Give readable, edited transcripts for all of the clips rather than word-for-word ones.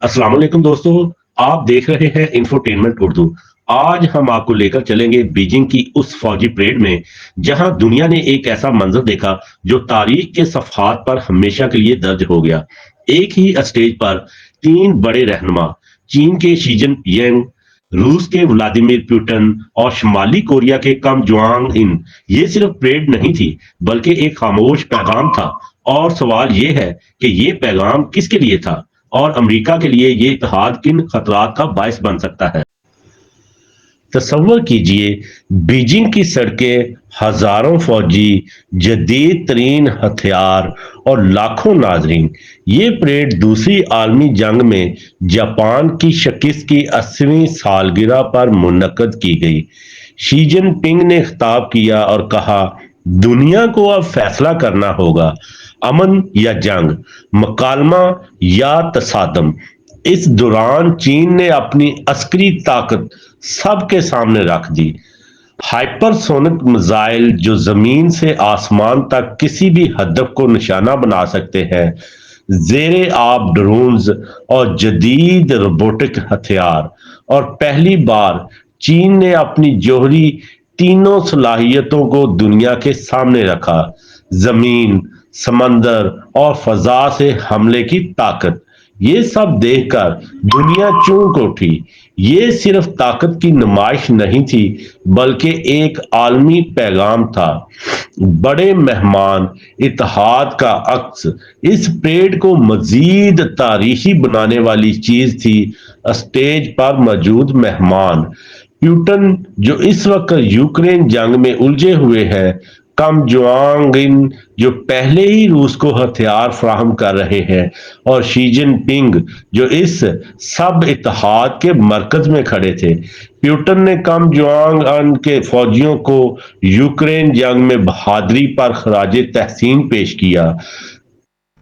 अस्सलाम वालेकुम दोस्तों। आप देख रहे हैं इंफोटेनमेंट उर्दू। आज हम आपको लेकर चलेंगे बीजिंग की उस फौजी परेड में जहां दुनिया ने एक ऐसा मंजर देखा जो तारीख के सफहात पर हमेशा के लिए दर्ज हो गया। एक ही स्टेज पर तीन बड़े रहनुमा, चीन के शी जिनपिंग, रूस के व्लादिमीर पुतिन और शुमाली कोरिया के कम जोंग इन, ये सिर्फ परेड नहीं थी बल्कि एक खामोश पैगाम था। और सवाल ये है कि ये पैगाम किसके लिए था और अमेरिका के लिए ये इत्तेहाद किन खतरात का बायस बन सकता है। तसव्वुर कीजिए, बीजिंग की सड़कें हजारों फौजी, जदीद तरीन हथियार और लाखों नाजरीन। ये परेड दूसरी आलमी जंग में जापान की शिकस्त की 80वीं सालगिरह पर मुनक्कद की गई। शी जिनपिंग ने खिताब किया और कहा, दुनिया को अब फैसला करना होगा, अमन या जंग, मकालमा या तसादम। इस दौरान चीन ने अपनी अस्करी ताकत सबके सामने रख दी। हाइपरसोनिक मिसाइल जो जमीन से आसमान तक किसी भी हदफ को निशाना बना सकते हैं, जेरे आब ड्रोन्स और जदीद रोबोटिक हथियार। और पहली बार चीन ने अपनी जोहरी तीनों सलाहियतों को दुनिया के सामने रखा: जमीन, समंदर और फजा से हमले की ताकत। ये सब देखकर दुनिया चौंक उठी। ये सिर्फ ताकत की नुमाइश नहीं थी बल्कि एक आलमी पैगाम था, बड़े मेहमान, इत्तेहाद का अक्स। इस परेड को मजीद तारीखी बनाने वाली चीज थी स्टेज पर मौजूद मेहमान। प्यूटन, जो इस वक्त यूक्रेन जंग में उलझे हुए हैं, कम जोंग इन, जो पहले ही रूस को हथियार फराहम कर रहे हैं, और शी जिनपिंग, जो इस सब इत्तेहाद के मरकज में खड़े थे। प्यूटन ने कम जोंग अन के फौजियों को यूक्रेन जंग में बहादुरी पर खराज तहसीन पेश किया।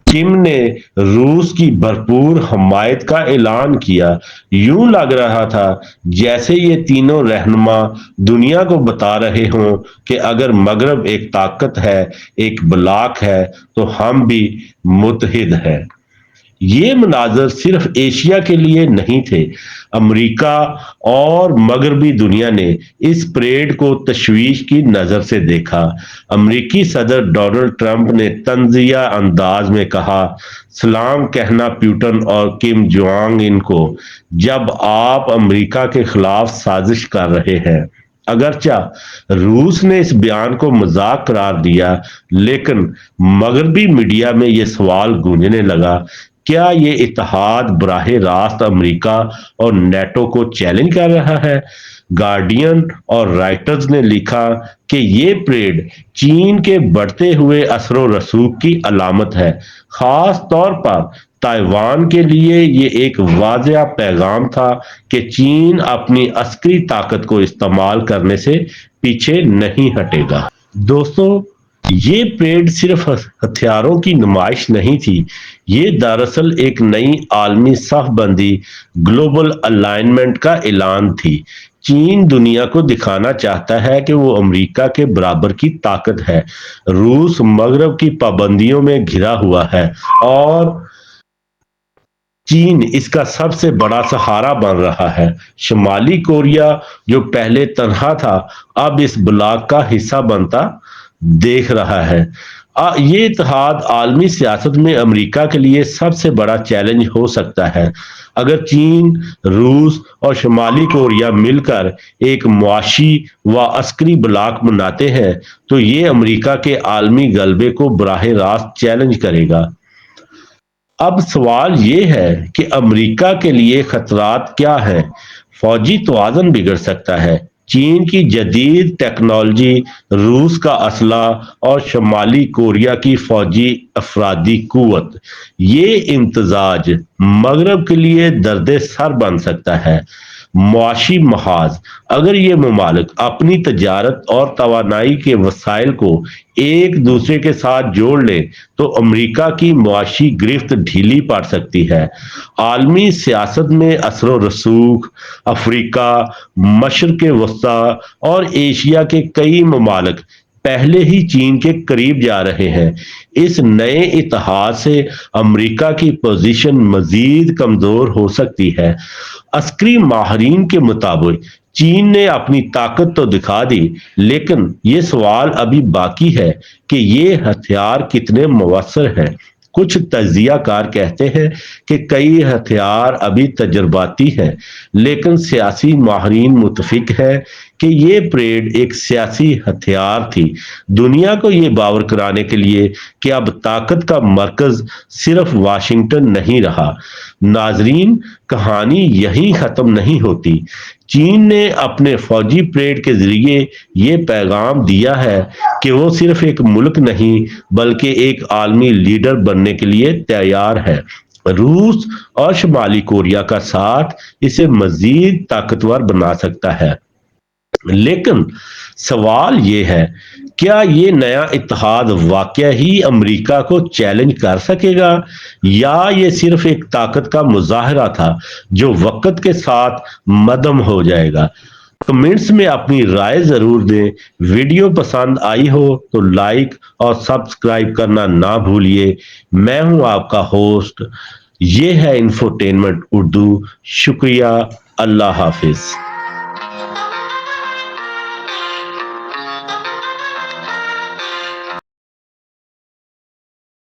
किम ने रूस की भरपूर हमायत का ऐलान किया। यूं लग रहा था जैसे ये तीनों रहनुमा दुनिया को बता रहे हों कि अगर मगरब एक ताकत है, एक ब्लॉक है, तो हम भी मुत्तहिद हैं। ये मनाजर सिर्फ एशिया के लिए नहीं थे। अमेरिका और मगरबी दुनिया ने इस परेड को तशवीश की नजर से देखा। अमेरिकी सदर डोनाल्ड ट्रंप ने तंजिया अंदाज में कहा, सलाम कहना प्यूटन और किम जोंग इन को, जब आप अमेरिका के खिलाफ साजिश कर रहे हैं। अगरचा रूस ने इस बयान को मजाक करार दिया, लेकिन मगरबी मीडिया में यह सवाल गूंजने लगा, क्या ये इत्तेहाद बराह रास्त अमेरिका और नेटो को चैलेंज कर रहा है? गार्डियन और राइटर्स ने लिखा कि ये परेड चीन के बढ़ते हुए असर रसूख की अलामत है। खास तौर पर ताइवान के लिए ये एक वाज़ेह पैगाम था कि चीन अपनी अस्करी ताकत को इस्तेमाल करने से पीछे नहीं हटेगा। दोस्तों, ये परेड सिर्फ हथियारों की नुमाइश नहीं थी, ये दरअसल एक नई आलमी सफबंदी, ग्लोबल अलाइनमेंट का ऐलान थी। चीन दुनिया को दिखाना चाहता है कि वो अमेरिका के बराबर की ताकत है। रूस मगरब की पाबंदियों में घिरा हुआ है और चीन इसका सबसे बड़ा सहारा बन रहा है। शुमाली कोरिया, जो पहले तन्हा था, अब इस ब्लॉक का हिस्सा बनता देख रहा है। ये इत्तेहाद आलमी सियासत में अमेरिका के लिए सबसे बड़ा चैलेंज हो सकता है। अगर चीन, रूस और शुमाली कोरिया मिलकर एक मुआशी व अस्करी ब्लॉक बनाते हैं तो ये अमेरिका के आलमी गलबे को बराह रास्त चैलेंज करेगा। अब सवाल ये है कि अमेरिका के लिए खतरात क्या हैं? फौजी तवाज़ुन बिगड़ सकता है। चीन की जदीद टेक्नोलॉजी, रूस का असला और शुमाली कोरिया की फौजी अफरादी कुव्वत, ये इम्तजाज मगरब के लिए दर्द सर बन सकता है। मुआशी महाज, अगर ये ममालिक अपनी तजारत और तवानाई के वसाइल को एक दूसरे के साथ जोड़ ले तो अमेरिका की मुआशी गिरफ्त ढीली पड़ सकती है। आलमी सियासत में असर रसूख अफ्रीका, मशरक़ वस्ता और एशिया के कई ममालिक پہلے ہی چین کے قریب جا رہے ہیں۔ اس نئے اتحاد سے امریکہ کی پوزیشن مزید کمزور ہو سکتی ہے۔ عسکری ماہرین کے مطابق چین نے اپنی طاقت تو دکھا دی، لیکن یہ سوال ابھی باقی ہے کہ یہ ہتھیار کتنے مؤثر ہیں۔ کچھ تجزیہ کار کہتے ہیں کہ کئی ہتھیار ابھی تجرباتی ہیں، لیکن سیاسی ماہرین متفق ہیں کہ یہ پریڈ ایک سیاسی ہتھیار تھی، دنیا کو یہ باور کرانے کے لیے کہ اب طاقت کا مرکز صرف واشنگٹن نہیں رہا۔ ناظرین، کہانی یہیں ختم نہیں ہوتی۔ چین نے اپنے فوجی پریڈ کے ذریعے یہ پیغام دیا ہے کہ وہ صرف ایک ملک نہیں بلکہ ایک عالمی لیڈر بننے کے لیے تیار ہے۔ روس اور شمالی کوریا کا ساتھ اسے مزید طاقتور بنا سکتا ہے، لیکن سوال یہ ہے، کیا یہ نیا اتحاد واقعہ ہی امریکہ کو چیلنج کر سکے گا، یا یہ صرف ایک طاقت کا مظاہرہ تھا جو وقت کے ساتھ مدھم ہو جائے گا؟ کمنٹس میں اپنی رائے ضرور دیں۔ ویڈیو پسند آئی ہو تو لائک اور سبسکرائب کرنا نہ بھولیے۔ میں ہوں آپ کا ہوسٹ، یہ ہے انفوٹینمنٹ اردو۔ شکریہ، اللہ حافظ۔